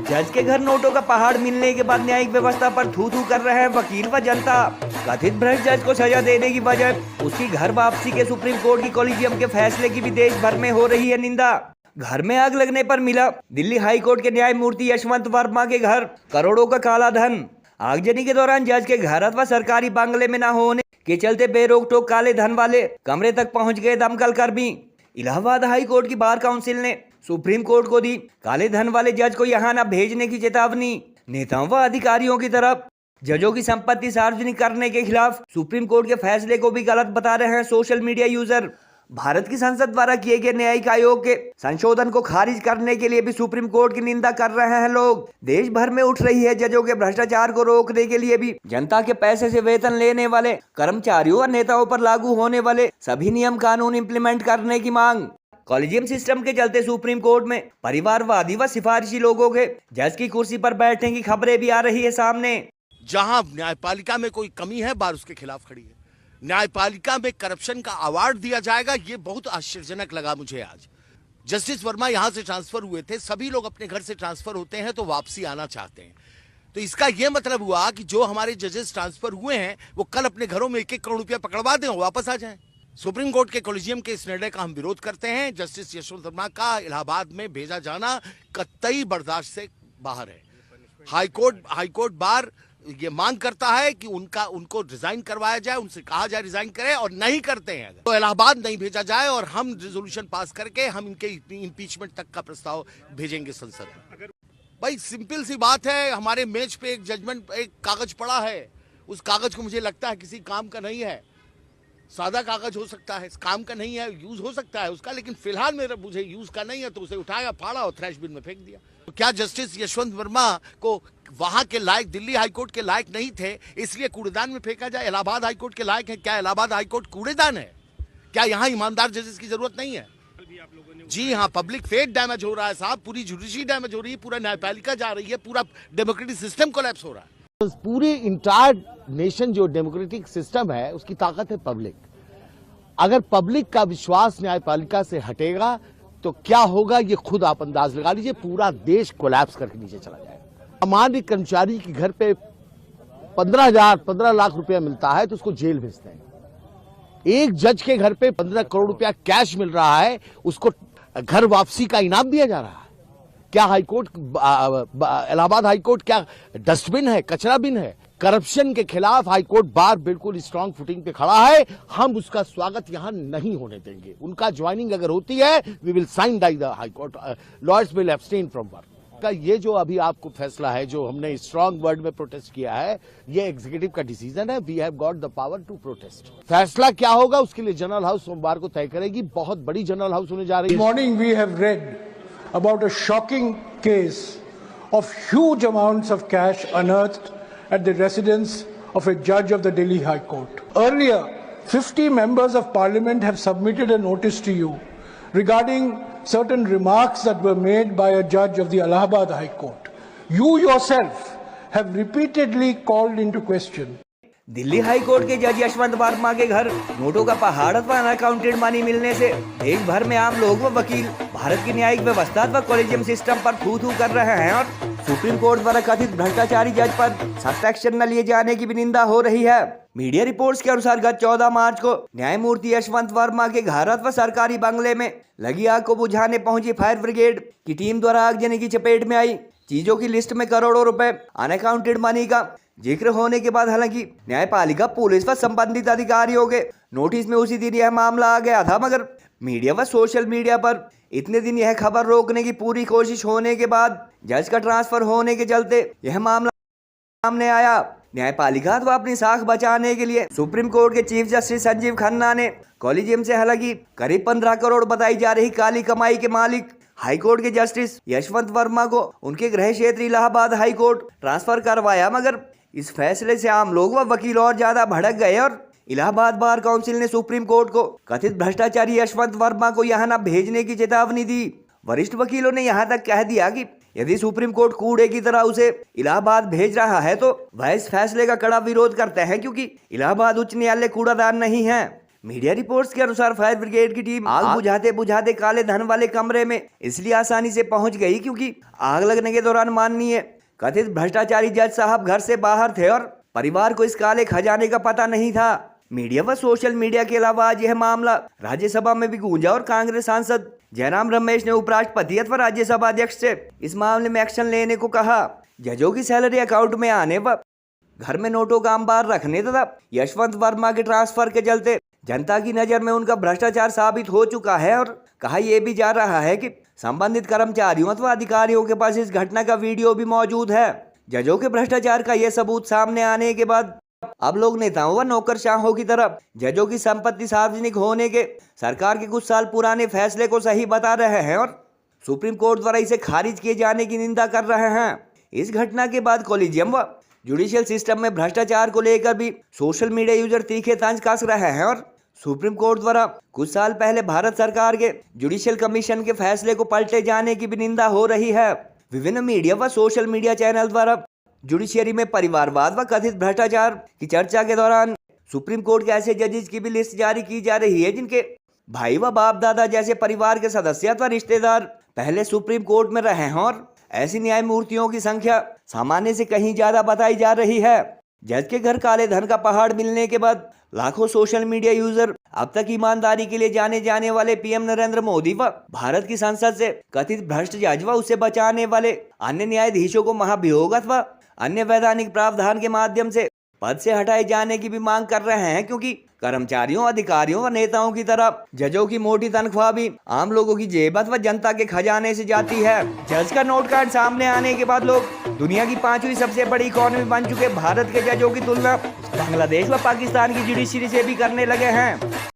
जज के घर नोटों का पहाड़ मिलने के बाद न्यायिक व्यवस्था पर थू थू कर रहे हैं वकील व जनता। कथित भ्रष्ट जज को सजा देने की बजाय उसकी घर वापसी के सुप्रीम कोर्ट की कॉलेजियम के फैसले की भी देश भर में हो रही है निंदा। घर में आग लगने पर मिला दिल्ली हाई कोर्ट के न्यायमूर्ति यशवंत वर्मा के घर करोड़ों का काला धन। आगजनी के दौरान जज के घर अथवा सरकारी बंगले में न होने के चलते बेरोक टोक काले धन वाले कमरे तक पहुंच गए दमकल कर्मी। इलाहाबाद हाई कोर्ट की बार काउंसिल ने सुप्रीम कोर्ट को दी काले धन वाले जज को यहां न भेजने की चेतावनी। नेताओं व अधिकारियों की तरफ जजों की संपत्ति सार्वजनिक करने के खिलाफ सुप्रीम कोर्ट के फैसले को भी गलत बता रहे हैं सोशल मीडिया यूजर। भारत की संसद द्वारा किए गए न्यायिक आयोग के संशोधन को खारिज करने के लिए भी सुप्रीम कोर्ट की निंदा कर रहे हैं लोग। देश भर में उठ रही है जजों के भ्रष्टाचार को रोकने के लिए भी जनता के पैसे से वेतन लेने वाले कर्मचारियों और नेताओं पर लागू होने वाले सभी नियम कानून इम्प्लीमेंट करने की मांग। कॉलेजियम सिस्टम के चलते सुप्रीम कोर्ट में परिवारवादी व सिफारिशी लोगों के जज की कुर्सी पर बैठने की खबरें भी आ रही है सामने। जहां न्यायपालिका में कोई कमी है, बार उसके खिलाफ खड़ी है। न्यायपालिका में करप्शन का अवार्ड दिया जाएगा, ये बहुत आश्चर्यजनक लगा मुझे आज। जस्टिस वर्मा यहां से ट्रांसफर हुए थे, सभी लोग अपने घर से ट्रांसफर होते हैं तो वापसी आना चाहते हैं। तो इसका यह मतलब हुआ कि जो हमारे जजेस ट्रांसफर हुए हैं वो कल अपने घरों में 1-1 करोड़ रुपया पकड़वा दें और वापस आ जाएं। सुप्रीम कोर्ट के कॉलेजियम के इस निर्णय का हम विरोध करते हैं। जस्टिस यशवंत वर्मा का इलाहाबाद में भेजा जाना कतई बर्दाश्त से बाहर है। हाईकोर्ट बार ये मांग करता है कि उनको रिजाइन करवाया जाए, उनसे कहा जाए रिजाइन करें, और नहीं करते हैं तो इलाहाबाद नहीं भेजा जाए और हम रेजोल्यूशन पास करके हम इनके इम्पीचमेंट तक का प्रस्ताव भेजेंगे संसद में। भाई सिंपल सी बात है, हमारे मेज पे एक जजमेंट, एक कागज पड़ा है, उस कागज को मुझे लगता है किसी काम का नहीं है। सादा कागज हो सकता है, काम का नहीं है, यूज हो सकता है उसका, लेकिन फिलहाल मेरा मुझे यूज का नहीं है तो उसे उठाया, फाड़ा और थ्रैश बिन में फेंक दिया। तो क्या जस्टिस यशवंत वर्मा को वहां के लायक, दिल्ली हाईकोर्ट के लायक नहीं थे इसलिए कूड़ेदान में फेंका जाए? इलाहाबाद हाईकोर्ट के लायक है? क्या इलाहाबाद हाईकोर्ट कूड़ेदान है? क्या यहाँ ईमानदार जजेस की जरूरत नहीं है? जी हाँ, पब्लिक फेथ डैमेज हो रहा है साहब, पूरी जुडिशरी डैमेज हो रही है, पूरा न्यायपालिका जा रही है, पूरा डेमोक्रेटिक सिस्टम कोलैप्स हो रहा है। पूरी इंटायर नेशन जो डेमोक्रेटिक सिस्टम है उसकी ताकत है पब्लिक। अगर पब्लिक का विश्वास न्यायपालिका से हटेगा तो क्या होगा ये खुद आप अंदाज लगा लीजिए, पूरा देश कोलैप्स करके नीचे चला जाएगा। सामान्य कर्मचारी के घर पे 15 लाख रुपया मिलता है तो उसको जेल भेजते हैं। एक जज के घर पे 15 करोड़ रुपया कैश मिल रहा है, उसको घर वापसी का इनाम दिया जा रहा है। क्या हाईकोर्ट, इलाहाबाद हाईकोर्ट क्या डस्टबिन है, कचरा बिन है? करप्शन के खिलाफ हाईकोर्ट बार बिल्कुल स्ट्रांग फुटिंग पे खड़ा है। हम उसका स्वागत यहां नहीं होने देंगे। उनका ज्वाइनिंग अगर होती है, we will sine die the high court, lawyers will abstain from work. का ये जो अभी आपको फैसला है, जो हमने स्ट्रांग वर्ड में प्रोटेस्ट किया है, ये एग्जीक्यूटिव का डिसीजन है। We have got the power to protest. फैसला क्या होगा उसके लिए जनरल हाउस सोमवार को तय करेगी। बहुत बड़ी जनरल हाउस होने जा रही है। Morning we have read about a shocking case of huge amounts of cash unearthed at the residence of a judge of the Delhi High Court. Earlier, 50 members of parliament have submitted a notice to you regarding certain remarks that were made by a judge of the Allahabad High Court. You yourself have repeatedly called into question. Delhi high court के जज यशवंत वर्मा के घर नोटों का पहाड़ व unaccounted money मिलने से देश भर में आम लोग व वकील भारत की न्यायिक व्यवस्था व कॉलेजियम सिस्टम पर थू थू कर रहे हैं और सुप्रीम कोर्ट द्वारा कथित भ्रष्टाचारी जज पर सख्त एक्शन न लिए जाने की भी निंदा हो रही है। मीडिया रिपोर्ट्स के अनुसार गत 14 मार्च को न्यायमूर्ति यशवंत वर्मा के घर व सरकारी बंगले में लगी आग को बुझाने पहुंची फायर ब्रिगेड की टीम द्वारा आगजनी की चपेट में आई। चीजों की लिस्ट में करोड़ों रुपए अनअकाउंटेड मनी का जिक्र होने के बाद हालांकि न्यायपालिका, पुलिस व संबंधित अधिकारियों के नोटिस में उसी दिन यह मामला आ गया था, मगर मीडिया व सोशल मीडिया पर इतने दिन यह खबर रोकने की पूरी कोशिश होने के बाद जज का ट्रांसफर होने के चलते यह मामला सामने आया। न्यायपालिका व अपनी साख बचाने के लिए सुप्रीम कोर्ट के चीफ जस्टिस संजीव खन्ना ने कॉलेजियम से हालांकि करीब 15 करोड़ बताई जा रही काली कमाई के मालिक हाईकोर्ट के जस्टिस यशवंत वर्मा को उनके गृह क्षेत्र इलाहाबाद हाईकोर्ट ट्रांसफर करवाया, मगर इस फैसले से आम लोग व वकील और ज्यादा भड़क गए और इलाहाबाद बार काउंसिल ने सुप्रीम कोर्ट को कथित भ्रष्टाचारी यशवंत वर्मा को यहां न भेजने की चेतावनी दी। वरिष्ठ वकीलों ने यहां तक कह दिया कि यदि सुप्रीम कोर्ट कूड़े की तरह उसे इलाहाबाद भेज रहा है तो वह इस फैसले का कड़ा विरोध करते हैं, क्योंकि इलाहाबाद उच्च न्यायालय कूड़ादान नहीं है। मीडिया रिपोर्ट्स के अनुसार फायर ब्रिगेड की टीम आग बुझाते बुझाते काले धन वाले कमरे में इसलिए आसानी से पहुंच गई क्योंकि आग लगने के दौरान माननीय कथित भ्रष्टाचारी जज साहब घर से बाहर थे और परिवार को इस काले खजाने का पता नहीं था। मीडिया व सोशल मीडिया के अलावा आज यह मामला राज्यसभा में भी गूंजा और कांग्रेस सांसद जयराम रमेश ने उपराष्ट्रपति अथवा राज्यसभा अध्यक्ष से इस मामले में एक्शन लेने को कहा। जजों की सैलरी अकाउंट में आने व घर में नोटों का अंबार रखने तथा यशवंत वर्मा के ट्रांसफर के चलते जनता की नजर में उनका भ्रष्टाचार साबित हो चुका है और कहा यह भी जा रहा है कि संबंधित कर्मचारियों अथवा अधिकारियों के पास इस घटना का वीडियो भी मौजूद है। जजों के भ्रष्टाचार का यह सबूत सामने आने के बाद अब लोग नेताओं व नौकरशाहों की तरफ जजों की संपत्ति सार्वजनिक होने के सरकार के कुछ साल पुराने फैसले को सही बता रहे हैं और सुप्रीम कोर्ट द्वारा इसे खारिज किए जाने की निंदा कर रहे हैं। इस घटना के बाद कॉलेजियम व जुडिशियल सिस्टम में भ्रष्टाचार को लेकर भी सोशल मीडिया यूजर तीखे तंज कस रहे हैं और सुप्रीम कोर्ट द्वारा कुछ साल पहले भारत सरकार के जुडिशियल कमीशन के फैसले को पलटे जाने की भी निंदा हो रही है। विभिन्न मीडिया व सोशल मीडिया चैनल द्वारा जुडिशियरी में परिवारवाद व कथित भ्रष्टाचार की चर्चा के दौरान सुप्रीम कोर्ट के ऐसे जजेस की भी लिस्ट जारी की जा रही है जिनके भाई व बाप दादा जैसे परिवार के सदस्य अथवा रिश्तेदार पहले सुप्रीम कोर्ट में रहे हैं और ऐसी न्यायमूर्तियों की संख्या सामान्य से कहीं ज्यादा बताई जा रही है। जज के घर काले धन का पहाड़ मिलने के बाद लाखों सोशल मीडिया यूजर अब तक ईमानदारी के लिए जाने जाने वाले पीएम नरेंद्र मोदी व भारत की संसद से कथित भ्रष्ट जज व उसे बचाने वाले अन्य न्यायाधीशों को महाभियोग अथवा अन्य वैधानिक प्रावधान के माध्यम से पद से हटाए जाने की भी मांग कर रहे हैं क्योंकि कर्मचारियों, अधिकारियों व नेताओं की तरह जजों की मोटी तनख्वाह भी आम लोगों की जेब व जनता के खजाने से जाती है। जज का नोट कार्ड सामने आने के बाद लोग दुनिया की 5वीं सबसे बड़ी इकोनॉमी बन चुके भारत के जजों की तुलना बांग्लादेश व पाकिस्तान की जुडिशरी से भी करने लगे हैं।